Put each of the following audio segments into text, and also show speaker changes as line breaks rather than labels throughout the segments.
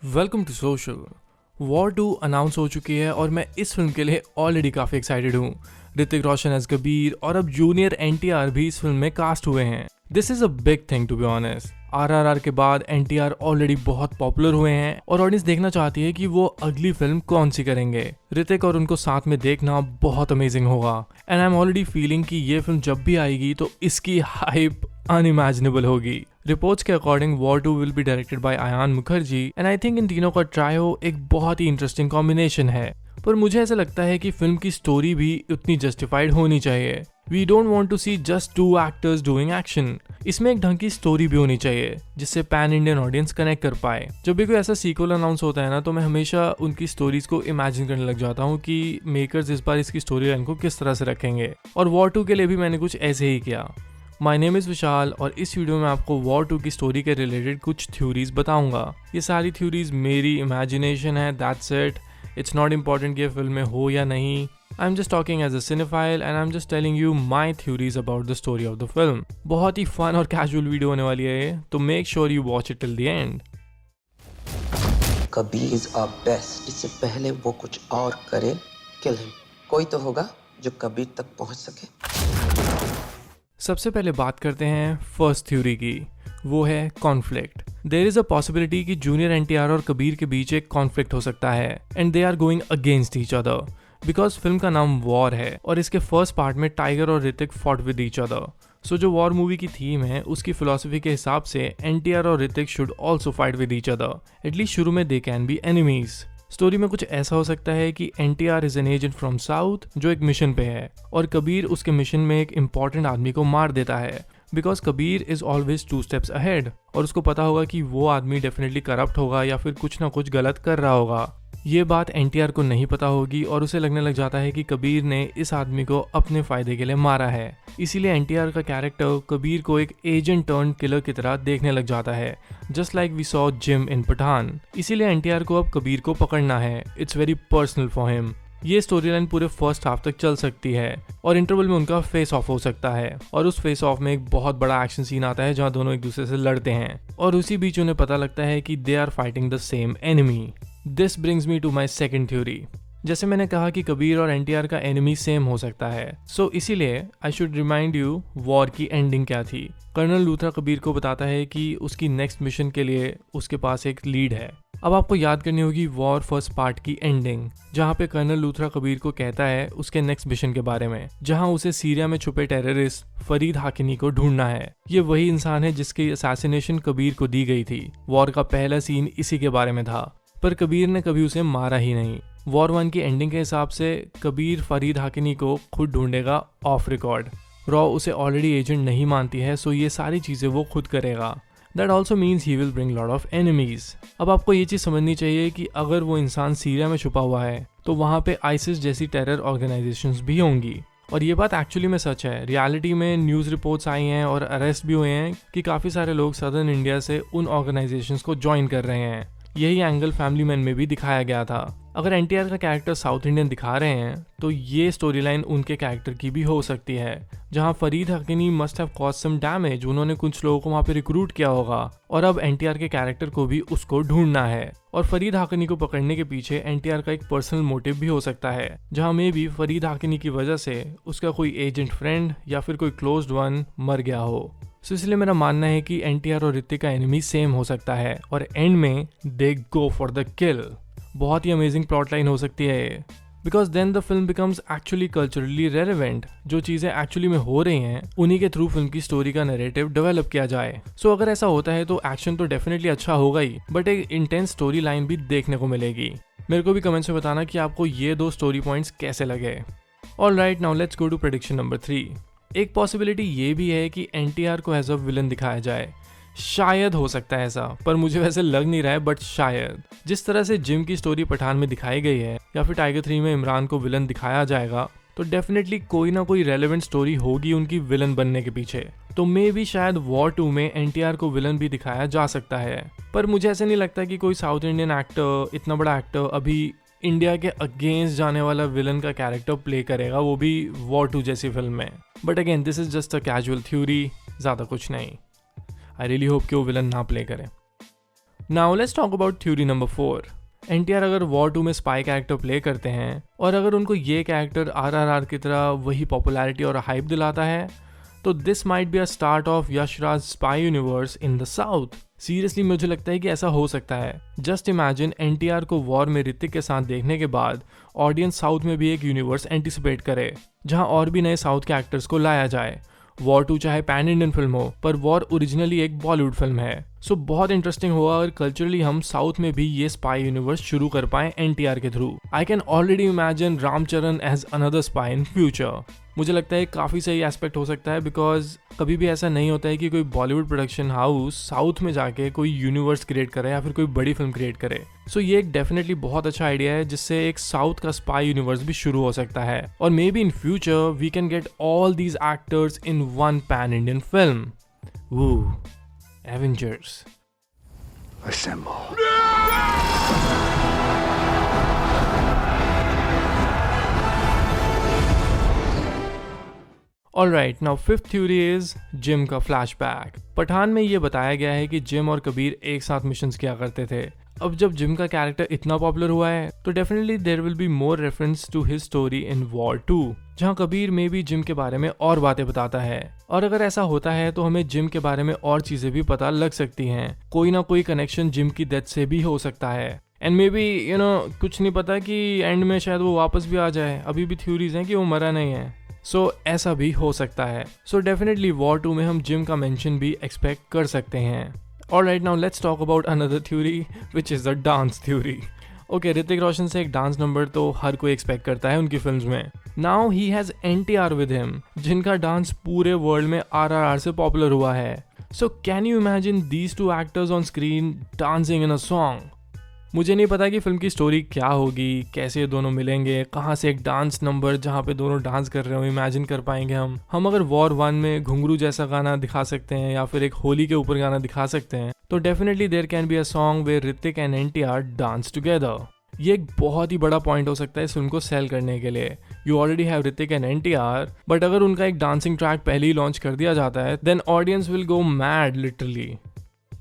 Welcome to social. War 2 announce हो चुकी है और मैं इस फिल्म के लिए ऑलरेडी काफ़ी एक्साइटेड हूँ। ऋतिक रोशन एज कबीर और अब जूनियर एनटीआर भी इस फिल्म में कास्ट हुए हैं। This is a big thing to be honest. RRR के बाद एनटीआर ऑलरेडी बहुत पॉपुलर हुए हैं और ऑडियंस देखना चाहती है कि वो अगली फिल्म कौन सी करेंगे। ऋतिक और उनको साथ में देखना बहुत अमेजिंग होगा and I am already feeling कि ये फिल्म जब भी आएगी तो इसकी हाइप अनइमेजिनेबल होगी। रिपोर्ट्स के according war 2 will be directed by Ayan Mukerji and I think इन तीनों का ट्रायो एक बहुत ही इंटरेस्टिंग कॉम्बिनेशन है। पर मुझे ऐसा लगता है कि फिल्म की स्टोरी भी उतनी जस्टिफाइड होनी चाहिए। We don't want to see just two actors doing action. इसमें एक ढंग की स्टोरी भी होनी चाहिए जिससे पैन इंडियन ऑडियंस कनेक्ट कर पाए। जब भी कोई ऐसा सीक्वल अनाउंस होता है ना, तो मैं हमेशा उनकी स्टोरीज को इमेजिन करने लग जाता हूँ कि मेकर्स इस बार इसकी स्टोरी लाइन को किस तरह से रखेंगे। और वॉर 2 के लिए भी मैंने कुछ ऐसे ही किया। माय नेम इज़ विशाल और इस वीडियो में आपको वॉर 2 की स्टोरी के रिलेटेड कुछ थ्योरीज बताऊंगा। ये सारी थ्योरीज मेरी इमेजिनेशन है, that's it. It's not important कि ये फिल्म में हो या नहीं। I am just talking as a cinephile and I am just telling you my theories about the story of the film. बहुत ही फन और कैजुअल वीडियो होने वाली है ये, तो make sure you watch it till the end.
Kabir is our best. इससे पहले वो कुछ और करे, किल हिम। कोई तो होगा जो कबीर तक पहुंच सके।
सबसे पहले बात करते हैं फर्स्ट थ्योरी की, वो है conflict. There is a possibility कि जूनियर एनटीआर और कबीर के बीच एक कॉन्फ्लिक्ट हो सकता है and they are going against each other because film का नाम वॉर है और इसके फर्स्ट पार्ट में टाइगर और Hrithik fought with each other. So जो वॉर मूवी की थीम है उसकी फिलॉसफी के हिसाब से एनटीआर और Hrithik should also fight with each other, at least शुरू में they can be enemies. Story में कुछ ऐसा हो सकता है कि NTR is an agent from south जो एक मिशन पे है और कबीर उसके मिशन में एक इंपॉर्टेंट आदमी को मार देता है because Kabir is always 2 steps ahead और उसको पता होगा कि वो आदमी डेफिनेटली करप्ट होगा या फिर कुछ ना कुछ गलत कर रहा होगा। ये बात एनटीआर को नहीं पता होगी और उसे लगने लग जाता है कि कबीर ने इस आदमी को अपने फायदे के लिए मारा है। इसीलिए एनटीआर का कैरेक्टर कबीर को एक एजेंट टर्न किलर की तरह देखने लग जाता है, just like we saw Jim in Pathaan. इसीलिए एनटीआर को अब कबीर को पकड़ना है। It's very personal for him. ये स्टोरी लाइन पूरे फर्स्ट हाफ तक चल सकती है और इंटरवल में उनका फेस ऑफ हो सकता है और उस फेस ऑफ में एक बहुत बड़ा एक्शन सीन आता है जहाँ दोनों एक दूसरे से लड़ते हैं और उसी बीच उन्हें पता लगता है कि they are fighting the same enemy. This brings me to my second theory. जैसे मैंने कहा कि कबीर और एनटीआर का एनिमी सेम हो सकता है, सो इसीलिए I should remind you war की एंडिंग क्या थी। कर्नल लूथरा कबीर को बताता है कि उसकी नेक्स्ट मिशन के लिए उसके पास एक लीड है। अब आपको याद करनी होगी वॉर फर्स्ट पार्ट की एंडिंग, जहाँ पे कर्नल लूथरा कबीर को कहता है उसके नेक्स्ट मिशन के बारे में, जहाँ उसे सीरिया में छुपे टेररिस्ट फरीद हाकिनी को ढूंढना है। ये वही इंसान है जिसकी असैसिनेशन कबीर को दी गई थी। वॉर का पहला सीन इसी के बारे में था, पर कबीर ने कभी उसे मारा ही नहीं। वॉर 1 की एंडिंग के हिसाब से कबीर फरीद हाकिनी को खुद ढूंढेगा ऑफ रिकॉर्ड। रॉ उसे ऑलरेडी एजेंट नहीं मानती है, सो ये सारी चीजें वो खुद करेगा। That also means he will bring lot of enemies. अब आपको ये चीज समझनी चाहिए कि अगर वो इंसान सीरिया में छुपा हुआ है तो वहाँ पे आइसिस जैसी टेरर ऑर्गेनाइजेशंस भी होंगी और ये बात एक्चुअली में सच है। रियलिटी में न्यूज़ रिपोर्ट्स आई हैं और अरेस्ट भी हुए हैं कि काफ़ी सारे लोग सदर्न इंडिया से उन ऑर्गेनाइजेशंस को ज्वाइन कर रहे हैं। यही एंगल फैमिली मैन में भी दिखाया गया था। अगर एनटीआर का कैरेक्टर साउथ इंडियन दिखा रहे हैं तो ये स्टोरी लाइन उनके कैरेक्टर की भी हो सकती है, जहां Farid Hakini must have caused some damage. उन्होंने कुछ लोगों को वहां पे रिक्रूट किया होगा और अब एनटीआर के कैरेक्टर को भी उसको ढूंढना है और फरीद हाकिनी को पकड़ने के पीछे एनटीआर का एक पर्सनल मोटिव भी हो सकता है, जहां में भी फरीद हाकिनी की वजह से उसका कोई एजेंट फ्रेंड या फिर कोई क्लोज्ड वन मर गया हो। सो इसलिए मेरा मानना है कि एनटीआर और ऋतिक का एनिमी सेम हो सकता है और एंड में दे गो फॉर द किल। बहुत ही अमेजिंग प्लॉट लाइन हो सकती है ये, because then the film becomes actually culturally relevant. जो चीज़ें एक्चुअली में हो रही हैं उन्हीं के थ्रू फिल्म की स्टोरी का नैरेटिव डेवलप किया जाए। सो अगर ऐसा होता है तो एक्शन तो डेफिनेटली अच्छा होगा ही, बट एक इंटेंस स्टोरी लाइन भी देखने को मिलेगी। मेरे को भी कमेंट्स में बताना कि आपको ये 2 स्टोरी पॉइंट्स कैसे लगे। Alright, now let's go to prediction number 3। एक पॉसिबिलिटी ये भी है कि एनटीआर को एज अ विलन दिखाया जाए। शायद हो सकता है ऐसा, पर मुझे वैसे लग नहीं रहा है, बट शायद। जिस तरह से जिम की स्टोरी पठान में दिखाई गई है या फिर टाइगर 3 में इमरान को विलन दिखाया जाएगा, तो डेफिनेटली कोई ना कोई रेलेवेंट स्टोरी होगी उनकी विलन बनने के पीछे। तो मे भी शायद वॉर 2 में एनटीआर को विलन भी दिखाया जा सकता है, पर मुझे ऐसे नहीं लगता कि कोई साउथ इंडियन एक्टर, इतना बड़ा एक्टर, अभी इंडिया के अगेंस्ट जाने वाला विलन का कैरेक्टर प्ले करेगा, वो भी वॉर 2 जैसी फिल्म में। But again this is just a casual theory, ज़्यादा कुछ नहीं। आई रियली होप कि वो विलन ना प्ले करे। Now let's talk about theory number 4। NTR अगर वॉर 2 में स्पाई कैरेक्टर प्ले करते हैं और अगर उनको ये कैरेक्टर आरआरआर की तरह वही पॉपुलैरिटी और हाइप दिलाता है तो this might be a start of Yash Raj spy universe in the south. Seriously मुझे लगता है कि ऐसा हो सकता है। जस्ट इमेजिन एनटीआर को वॉर में ऋतिक के साथ देखने के बाद ऑडियंस साउथ में भी एक यूनिवर्स एंटिसिपेट करे जहां और भी नए साउथ के एक्टर्स को लाया जाए। वॉर 2 चाहे पैन इंडियन फिल्म हो पर वॉर ओरिजिनली एक बॉलीवुड फिल्म है। सो बहुत इंटरेस्टिंग होगा अगर कल्चरली हम साउथ में भी ये स्पाई यूनिवर्स शुरू कर पाए एनटीआर के through. I can already imagine Ram Charan as another spy in future. मुझे लगता है काफ़ी सही एस्पेक्ट हो सकता है बिकॉज कभी भी ऐसा नहीं होता है कि कोई बॉलीवुड प्रोडक्शन हाउस साउथ में जाके कोई यूनिवर्स क्रिएट करे या फिर कोई बड़ी फिल्म क्रिएट करे। सो ये एक डेफिनेटली बहुत अच्छा आइडिया है जिससे एक साउथ का स्पाई यूनिवर्स भी शुरू हो सकता है और maybe in future we can get all these actors in one pan Indian film. वो Avengers
Assemble.
Alright, now fifth theory is Jim का फ्लैशबैक। पठान में ये बताया गया है कि जिम और कबीर एक साथ मिशंस किया करते थे। अब जब जिम का कैरेक्टर इतना पॉपुलर हुआ है तो definitely there will be more reference to his story in War 2 जहां कबीर में भी जिम के बारे में और बातें बताता है। और अगर ऐसा होता है तो हमें जिम के बारे में और चीजें भी पता लग सकती हैं। कोई ना कोई कनेक्शन जिम की डेथ से भी हो सकता है एंड मे बी कुछ नहीं पता कि एंड में शायद वो वापस भी आ जाए। अभी भी थ्योरीज हैं कि वो मरा नहीं है। सो ऐसा भी हो सकता है। सो डेफिनेटली वॉर 2 में हम जिम का मेंशन भी एक्सपेक्ट कर सकते हैं। Alright, now let's talk about another theory, which is the dance theory. Okay, Hrithik Roshan से एक डांस नंबर तो हर कोई एक्सपेक्ट करता है उनकी फिल्म्स में। Now he has NTR with him, जिनका डांस पूरे वर्ल्ड में RRR से पॉपुलर हुआ है। So can you imagine these two actors on screen dancing in a song? मुझे नहीं पता कि फिल्म की स्टोरी क्या होगी, कैसे ये दोनों मिलेंगे, कहाँ से एक डांस नंबर जहाँ पे दोनों डांस कर रहे हो इमेजिन कर पाएंगे हम अगर वॉर 1 में घुंघरू जैसा गाना दिखा सकते हैं या फिर एक होली के ऊपर गाना दिखा सकते हैं तो definitely there can be a song where Hrithik and NTR dance together. ये एक बहुत ही बड़ा पॉइंट हो सकता है इस फिल्म को सेल करने के लिए। You already have Hrithik and NTR but अगर उनका एक डांसिंग ट्रैक पहले ही लॉन्च कर दिया जाता है then audience will go mad literally.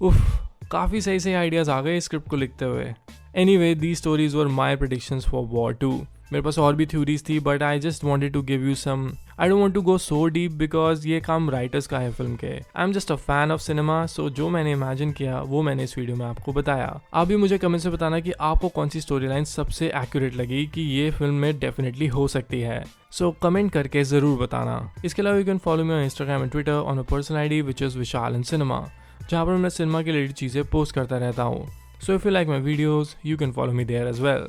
उफ, काफ़ी सही सही आइडियाज़ आ गए स्क्रिप्ट को लिखते हुए। Anyway, these stories were my predictions for War 2। मेरे पास और भी थ्योरीज थी but I just wanted to give you some. I don't want to go so deep because ये काम राइटर्स का है फिल्म के। I am just a fan of cinema. So जो मैंने इमेजिन किया वो मैंने इस वीडियो में आपको बताया। आप भी मुझे कमेंट से बताना कि आपको कौन सी स्टोरी लाइन सबसे एक्यूरेट लगी कि ये फिल्म में डेफिनेटली हो सकती है। सो कमेंट करके ज़रूर बताना। इसके अलावा you can follow me on Instagram and Twitter on a personal ID which is Vishal in cinema, जहाँ पर मैं सिनेमा के रिलेटेड चीज़ें पोस्ट करता रहता हूँ। So if you like my videos, you can follow me there as well.